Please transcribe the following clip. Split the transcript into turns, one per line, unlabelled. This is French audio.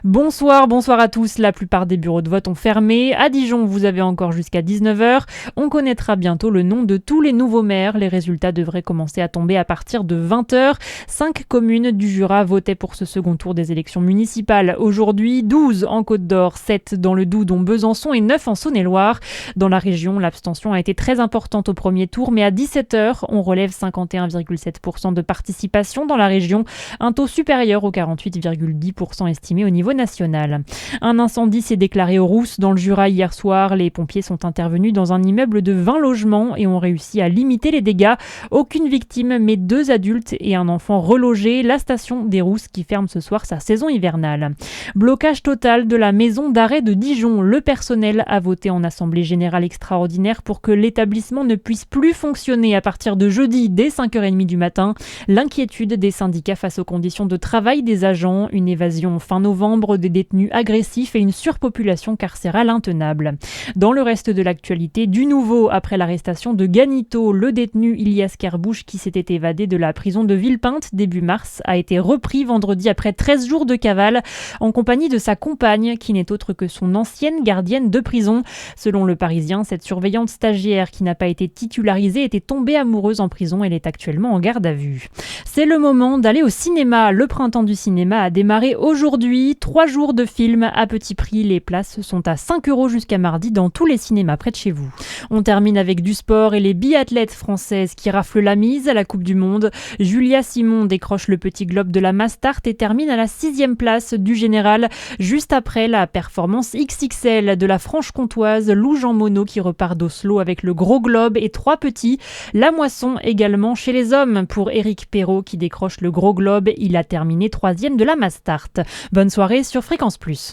Bonsoir à tous. La plupart des bureaux de vote ont fermé. À Dijon, vous avez encore jusqu'à 19h. On connaîtra bientôt le nom de tous les nouveaux maires. Les résultats devraient commencer à tomber à partir de 20h. 5 communes du Jura votaient pour ce second tour des élections municipales. Aujourd'hui, 12 en Côte d'Or, 7 dans le Doubs, dont Besançon et 9 en Saône-et-Loire. Dans la région, l'abstention a été très importante au premier tour, mais à 17h, on relève 51,7% de participation dans la région, un taux supérieur aux 48,10% estimé au niveau national. Un incendie s'est déclaré aux Rousses dans le Jura hier soir. Les pompiers sont intervenus dans un immeuble de 20 logements et ont réussi à limiter les dégâts. Aucune victime, mais 2 adultes et un enfant relogés. La station des Rousses qui ferme ce soir sa saison hivernale. Blocage total de la maison d'arrêt de Dijon. Le personnel a voté en assemblée générale extraordinaire pour que l'établissement ne puisse plus fonctionner à partir de jeudi dès 5h30 du matin. L'inquiétude des syndicats face aux conditions de travail des agents, une évasion fin novembre, des détenus agressifs et une surpopulation carcérale intenable. Dans le reste de l'actualité, du nouveau après l'arrestation de Ganito, le détenu Ilias Kerbouche qui s'était évadé de la prison de Villepinte début mars a été repris vendredi après 13 jours de cavale en compagnie de sa compagne qui n'est autre que son ancienne gardienne de prison. Selon Le Parisien, cette surveillante stagiaire qui n'a pas été titularisée était tombée amoureuse en prison. Elle est actuellement en garde à vue. C'est le moment d'aller au cinéma. Le printemps du cinéma a démarré aujourd'hui. 3 jours de film à petit prix. Les places sont à 5€ jusqu'à mardi dans tous les cinémas près de chez vous. On termine avec du sport et les biathlètes françaises qui raflent la mise à la Coupe du Monde. Julia Simon décroche le petit globe de la Mastart et termine à la 6e place du général, juste après la performance XXL de la Franche-Comtoise Lou Jean Monod qui repart d'Oslo avec le gros globe et 3 petits. La moisson également chez les hommes pour Éric Perrault qui décroche le gros globe. Il a terminé 3e de la Mastart. Bonne soirée sur Fréquence Plus.